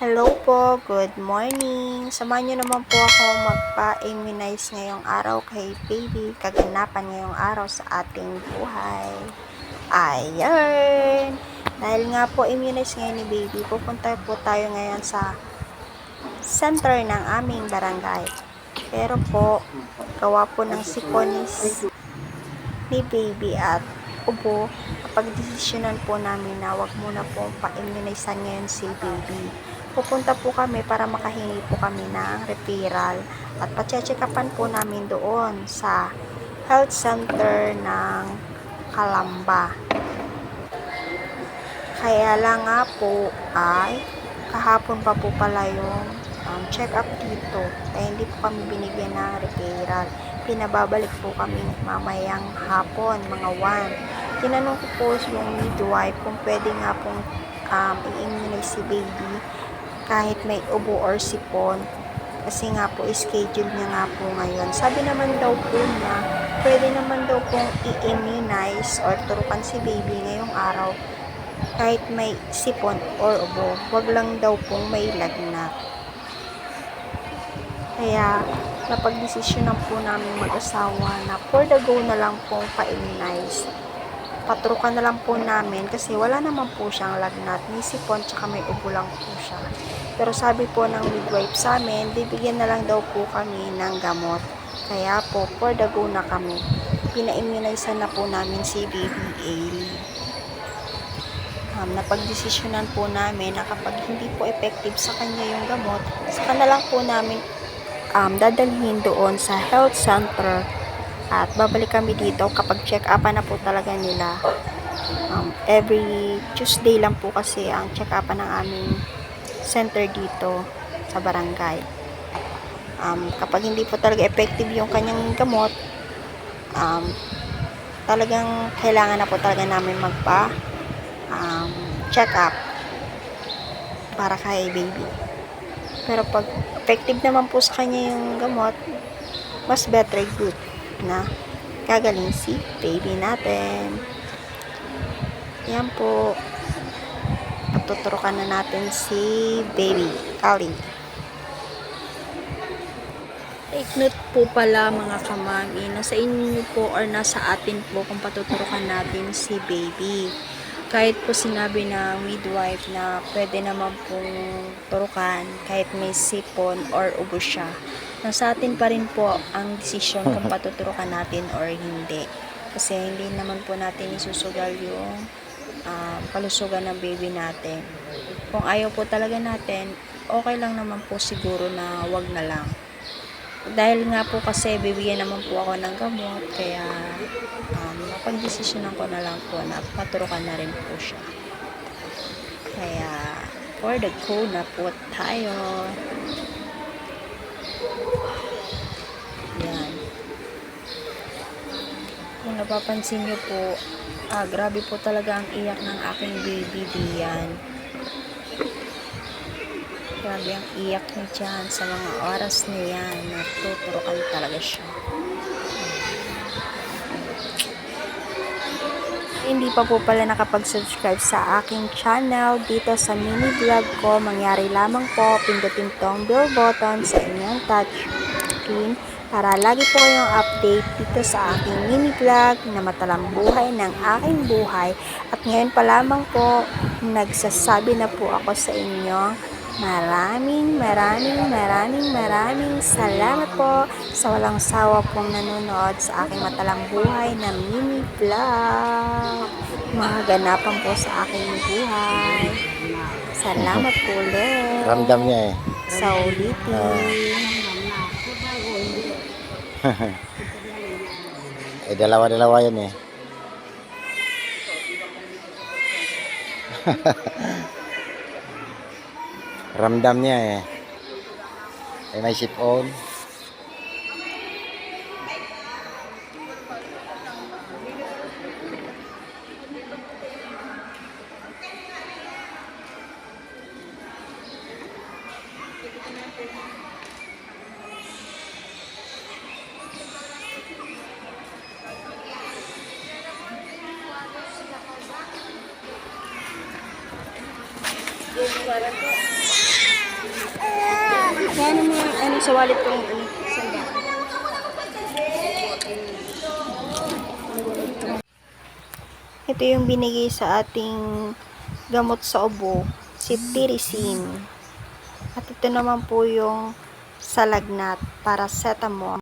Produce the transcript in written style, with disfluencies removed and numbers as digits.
Hello po, good morning. Samahan niyo naman po ako magpa-immunize ngayong araw kay baby, kaganapan ngayong araw sa ating buhay. Ayan! Dahil nga po immunize ngayon ni baby, pupunta po tayo ngayon sa center ng aming barangay. Pero po, gawa po ng sikonis ni baby at ubo, kapag-desisyonan po namin na wag muna po pa-immunizan ngayon si baby. Pupunta po kami para makahingi po kami ng referral at pacheck-upan po namin doon sa health center ng Calamba. Kaya lang nga po ay kahapon pa po pala yung check-up dito. Kaya hindi po kami binigyan ng referral. Pinababalik po kami mamayang hapon, mga 1. Tinanong ko po yung midwife kung pwede nga pong i-immunize si baby kahit may ubo or sipon. Kasi nga po, schedule niya nga po ngayon. Sabi naman daw po niya, pwede naman daw pong i-immunize or turukan si baby ngayong araw kahit may sipon or ubo. Wag lang daw pong may lagnat. Kaya, napag-desisyonan po namin mag-asawa na for the go na lang pong pa-immunize. Patrukan na lang po namin kasi wala naman po siyang lagnat, may sipon, tsaka may ubo lang po siya. Pero sabi po ng midwife sa amin, bibigyan na lang daw po kami ng gamot. Kaya po, for the go na kami. Pina-immunizean na po namin si baby Ailey. Napag-desisyonan po namin na kapag hindi po effective sa kanya yung gamot, saka na lang po namin dadalhin doon sa health center at babalik kami dito kapag check-upan na po talaga nila. Every Tuesday lang po kasi ang check-upan ng aming center dito sa barangay. Kapag hindi po talaga effective yung kanyang gamot, talagang kailangan na po talaga namin magpa check-up para kay baby. Pero pag effective naman po sa kanya yung gamot, mas better good na gagaling si baby natin. Yan po, patuturukan na natin si baby Ali. Take note po pala mga kamami, nasa inyo po or nasa atin po kung patuturukan natin si baby. Kahit po sinabi ng midwife na pwede naman pong turukan kahit may sipon or ubo siya, nasa atin pa rin po ang desisyon kung patuturukan natin or hindi. Kasi hindi naman po natin isusugal yung kalusugan ng baby natin. Kung ayaw po talaga natin, okay lang naman po siguro na wag na lang. Dahil nga po kasi bibigyan naman po ako ng gamot, kaya napag-desisyonan ko na lang po na paturukan na rin po siya. Kaya for the go na po tayo. Yan. Kung napapansin nyo po, grabe po talaga ang iyak ng aking baby diyan. Grabe ang iyak niya dyan sa mga oras na yan. Natuturukan talaga siya. Hindi pa po pala nakapag-subscribe sa aking channel dito sa mini vlog ko, mangyari lamang po pindutin tong bell button sa inyong touch screen para lagi po kayong update dito sa aking mini vlog na matalang buhay ng aking buhay. At ngayon pa lamang po, nagsasabi na po ako sa inyo, maraming salamat po sa walang sawa pong nanonood sa aking matalang buhay na mini vlog. Mga ganapan po sa aking buhay. Salamat po ulit. Ramdam niya eh. Sa ulitin. Dalawa-dalawa yan eh. Ramdam niya eh. May sipon. Kaya ano sa wallet ko ano, sandaan. Ito yung binigay sa ating gamot sa ubo, si Tirisin. At ito naman po yung sa lagnat, paracetamol.